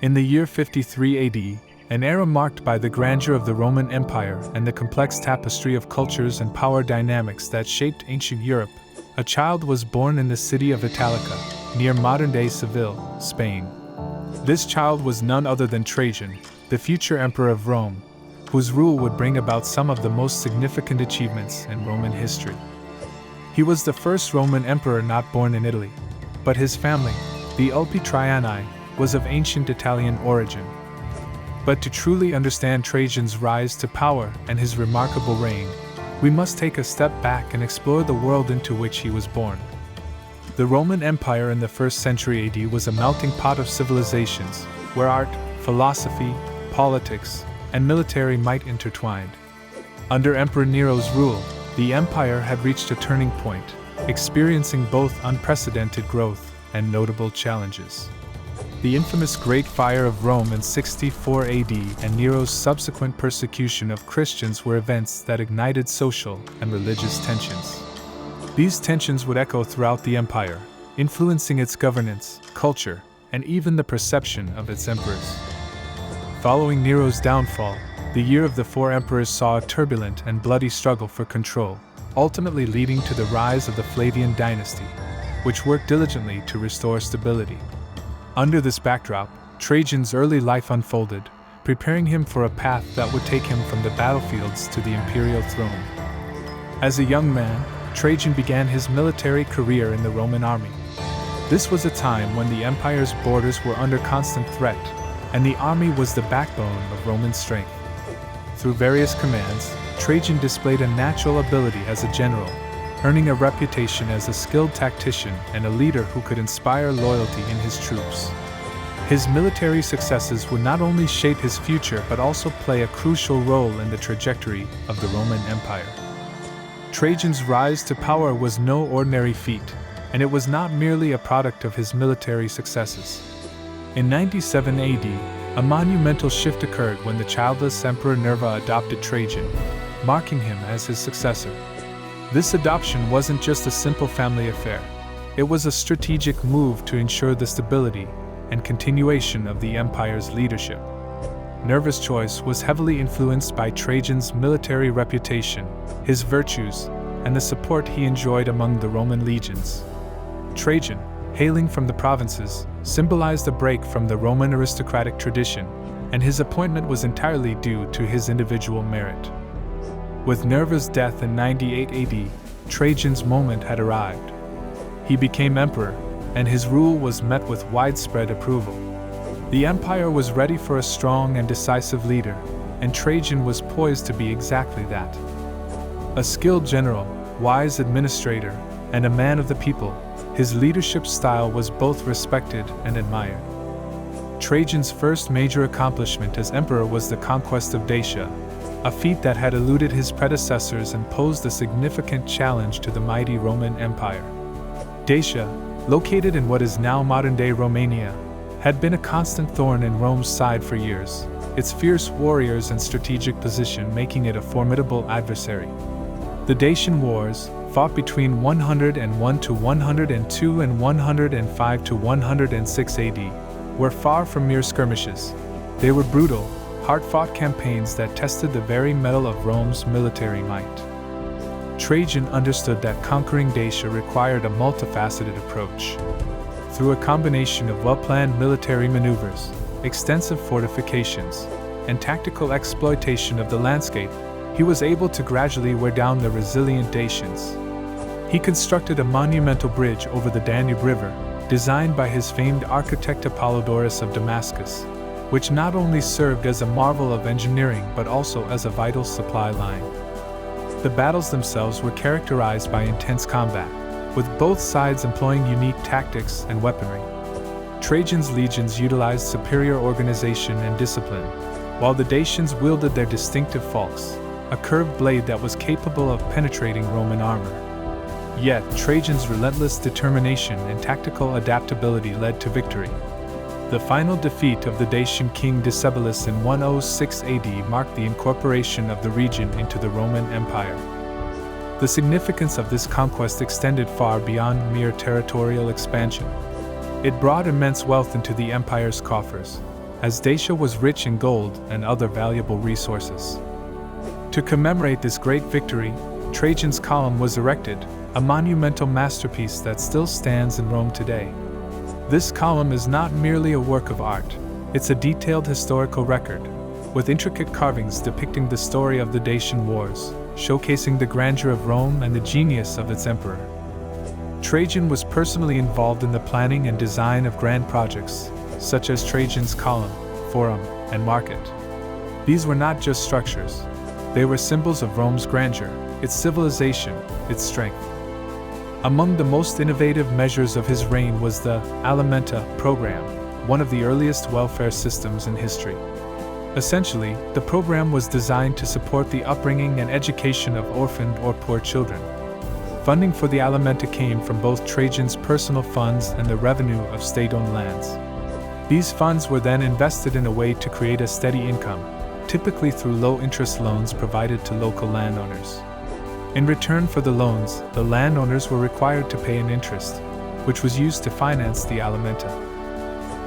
In the year 53 AD, an era marked by the grandeur of the Roman Empire and the complex tapestry of cultures and power dynamics that shaped ancient Europe, a child was born in the city of Italica, near modern-day Seville, Spain. This child was none other than Trajan, the future emperor of Rome, whose rule would bring about some of the most significant achievements in Roman history. He was the first Roman emperor not born in Italy, but his family, the Trajani, was of ancient Italian origin. But to truly understand Trajan's rise to power and his remarkable reign, we must take a step back and explore the world into which he was born. The Roman Empire in the 1st century AD was a melting pot of civilizations, where art, philosophy, politics, and military might intertwined. Under Emperor Nero's rule, the empire had reached a turning point, experiencing both unprecedented growth and notable challenges. The infamous Great Fire of Rome in 64 AD and Nero's subsequent persecution of Christians were events that ignited social and religious tensions. These tensions would echo throughout the empire, influencing its governance, culture, and even the perception of its emperors. Following Nero's downfall, the Year of the Four Emperors saw a turbulent and bloody struggle for control, ultimately leading to the rise of the Flavian dynasty, which worked diligently to restore stability. Under this backdrop, Trajan's early life unfolded, preparing him for a path that would take him from the battlefields to the imperial throne. As a young man, Trajan began his military career in the Roman army. This was a time when the empire's borders were under constant threat, and the army was the backbone of Roman strength. Through various commands, Trajan displayed a natural ability as a general, earning a reputation as a skilled tactician and a leader who could inspire loyalty in his troops. His military successes would not only shape his future but also play a crucial role in the trajectory of the Roman Empire. Trajan's rise to power was no ordinary feat, and it was not merely a product of his military successes. In 97 AD, a monumental shift occurred when the childless Emperor Nerva adopted Trajan, marking him as his successor. This adoption wasn't just a simple family affair. It was a strategic move to ensure the stability and continuation of the empire's leadership. Nerva's choice was heavily influenced by Trajan's military reputation, his virtues, and the support he enjoyed among the Roman legions. Trajan, hailing from the provinces, symbolized a break from the Roman aristocratic tradition, and his appointment was entirely due to his individual merit. With Nerva's death in 98 AD, Trajan's moment had arrived. He became emperor, and his rule was met with widespread approval. The empire was ready for a strong and decisive leader, and Trajan was poised to be exactly that. A skilled general, wise administrator, and a man of the people, his leadership style was both respected and admired. Trajan's first major accomplishment as emperor was the Conquest of Dacia, a feat that had eluded his predecessors and posed a significant challenge to the mighty Roman Empire. Dacia, located in what is now modern-day Romania, had been a constant thorn in Rome's side for years, its fierce warriors and strategic position making it a formidable adversary. The Dacian Wars, fought between 101 to 102 and 105 to 106 AD, were far from mere skirmishes. They were brutal, hard-fought campaigns that tested the very mettle of Rome's military might. Trajan understood that conquering Dacia required a multifaceted approach. Through a combination of well-planned military maneuvers, extensive fortifications, and tactical exploitation of the landscape, he was able to gradually wear down the resilient Dacians. He constructed a monumental bridge over the Danube River, designed by his famed architect Apollodorus of Damascus, which not only served as a marvel of engineering but also as a vital supply line. The battles themselves were characterized by intense combat, with both sides employing unique tactics and weaponry. Trajan's legions utilized superior organization and discipline, while the Dacians wielded their distinctive falx, a curved blade that was capable of penetrating Roman armor. Yet, Trajan's relentless determination and tactical adaptability led to victory. The final defeat of the Dacian king Decebalus in 106 AD marked the incorporation of the region into the Roman Empire. The significance of this conquest extended far beyond mere territorial expansion. It brought immense wealth into the empire's coffers, as Dacia was rich in gold and other valuable resources. To commemorate this great victory, Trajan's column was erected, a monumental masterpiece that still stands in Rome today. This column is not merely a work of art, it's a detailed historical record, with intricate carvings depicting the story of the Dacian Wars, showcasing the grandeur of Rome and the genius of its emperor. Trajan was personally involved in the planning and design of grand projects, such as Trajan's Column, Forum, and Market. These were not just structures, they were symbols of Rome's grandeur, its civilization, its strength. Among the most innovative measures of his reign was the Alimenta program, one of the earliest welfare systems in history. Essentially, the program was designed to support the upbringing and education of orphaned or poor children. Funding for the Alimenta came from both Trajan's personal funds and the revenue of state-owned lands. These funds were then invested in a way to create a steady income, typically through low-interest loans provided to local landowners. In return for the loans, the landowners were required to pay an interest, which was used to finance the Alimenta.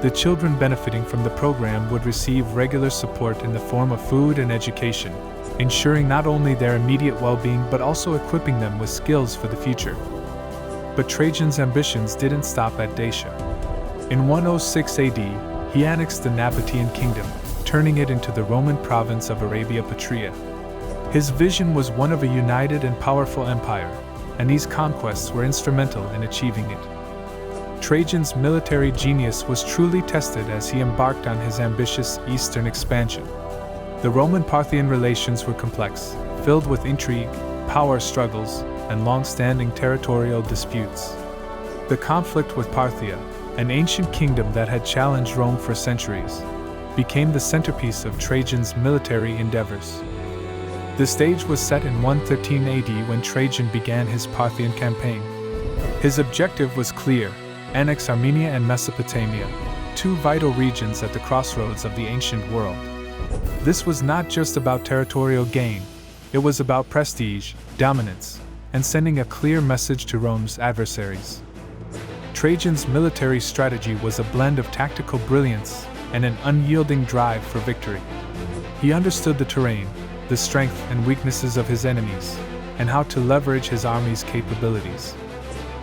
The children benefiting from the program would receive regular support in the form of food and education, ensuring not only their immediate well-being but also equipping them with skills for the future. But Trajan's ambitions didn't stop at Dacia. In 106 AD, he annexed the Nabatean kingdom, turning it into the Roman province of Arabia Petrea. His vision was one of a united and powerful empire, and these conquests were instrumental in achieving it. Trajan's military genius was truly tested as he embarked on his ambitious eastern expansion. The Roman-Parthian relations were complex, filled with intrigue, power struggles, and long-standing territorial disputes. The conflict with Parthia, an ancient kingdom that had challenged Rome for centuries, became the centerpiece of Trajan's military endeavors. The stage was set in 113 AD when Trajan began his Parthian campaign. His objective was clear: annex Armenia and Mesopotamia, two vital regions at the crossroads of the ancient world. This was not just about territorial gain, it was about prestige, dominance, and sending a clear message to Rome's adversaries. Trajan's military strategy was a blend of tactical brilliance and an unyielding drive for victory. He understood the terrain, the strength and weaknesses of his enemies, and how to leverage his army's capabilities.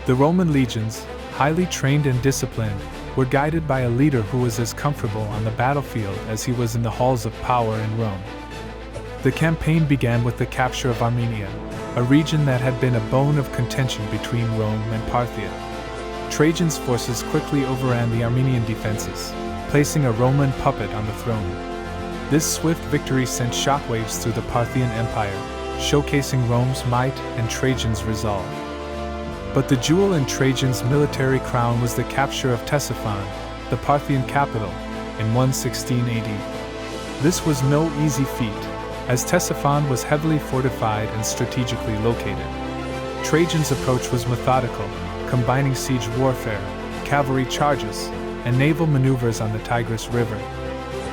The Roman legions, highly trained and disciplined, were guided by a leader who was as comfortable on the battlefield as he was in the halls of power in Rome. The campaign began with the capture of Armenia, a region that had been a bone of contention between Rome and Parthia. Trajan's forces quickly overran the Armenian defenses, placing a Roman puppet on the throne. This swift victory sent shockwaves through the Parthian Empire, showcasing Rome's might and Trajan's resolve. But the jewel in Trajan's military crown was the capture of Ctesiphon, the Parthian capital, in 116 AD. This was no easy feat, as Ctesiphon was heavily fortified and strategically located. Trajan's approach was methodical, combining siege warfare, cavalry charges, and naval maneuvers on the Tigris River.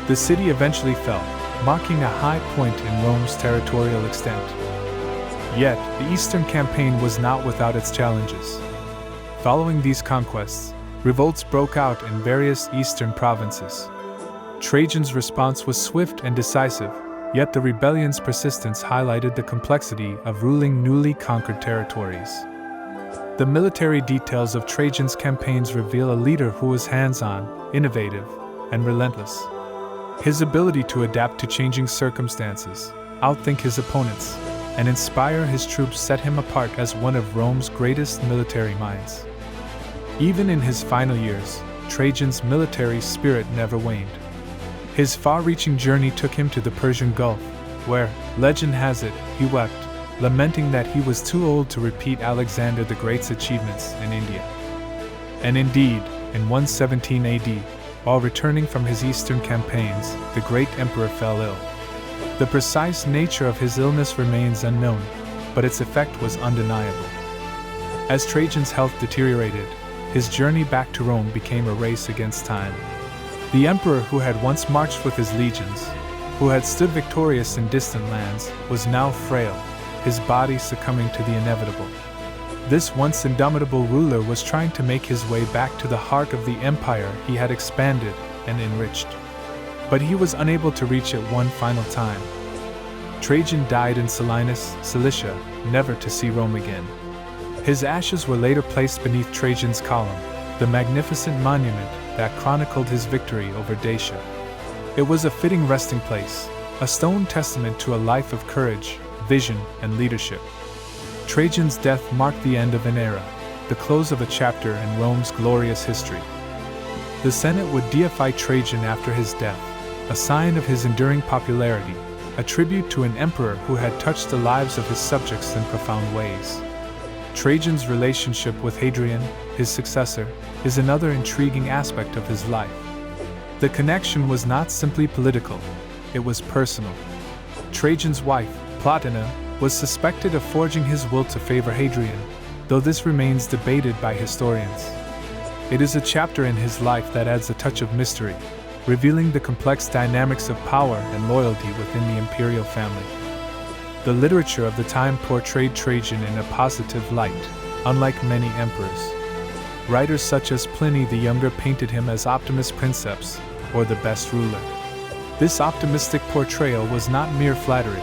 The city eventually fell, marking a high point in Rome's territorial extent. Yet, the Eastern campaign was not without its challenges. Following these conquests, revolts broke out in various eastern provinces. Trajan's response was swift and decisive, yet the rebellion's persistence highlighted the complexity of ruling newly conquered territories. The military details of Trajan's campaigns reveal a leader who was hands-on, innovative, and relentless. His ability to adapt to changing circumstances, outthink his opponents, and inspire his troops set him apart as one of Rome's greatest military minds. Even in his final years, Trajan's military spirit never waned. His far-reaching journey took him to the Persian Gulf, where, legend has it, he wept, lamenting that he was too old to repeat Alexander the Great's achievements in India. And indeed, in 117 AD, while returning from his eastern campaigns, the great emperor fell ill. The precise nature of his illness remains unknown, but its effect was undeniable. As Trajan's health deteriorated, his journey back to Rome became a race against time. The emperor who had once marched with his legions, who had stood victorious in distant lands, was now frail, his body succumbing to the inevitable. This once indomitable ruler was trying to make his way back to the heart of the empire he had expanded and enriched. but he was unable to reach it one final time. Trajan died in Selinus, Cilicia, never to see Rome again. His ashes were later placed beneath Trajan's column, the magnificent monument that chronicled his victory over Dacia. It was a fitting resting place, a stone testament to a life of courage, vision, and leadership. Trajan's death marked the end of an era, the close of a chapter in Rome's glorious history. The Senate would deify Trajan after his death, a sign of his enduring popularity, a tribute to an emperor who had touched the lives of his subjects in profound ways. Trajan's relationship with Hadrian, his successor, is another intriguing aspect of his life. The connection was not simply political, it was personal. Trajan's wife, Plotina, was suspected of forging his will to favor Hadrian, though this remains debated by historians. It is a chapter in his life that adds a touch of mystery, revealing the complex dynamics of power and loyalty within the imperial family. The literature of the time portrayed Trajan in a positive light, unlike many emperors. Writers such as Pliny the Younger painted him as Optimus Princeps, or the best ruler. This optimistic portrayal was not mere flattery,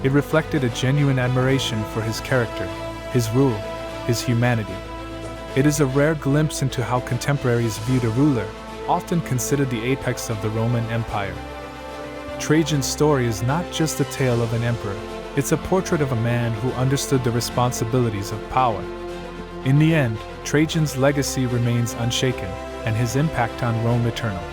it reflected a genuine admiration for his character, his rule, his humanity. It is a rare glimpse into how contemporaries viewed a ruler, often considered the apex of the Roman Empire. Trajan's story is not just a tale of an emperor, it's a portrait of a man who understood the responsibilities of power. In the end, Trajan's legacy remains unshaken, and his impact on Rome eternal.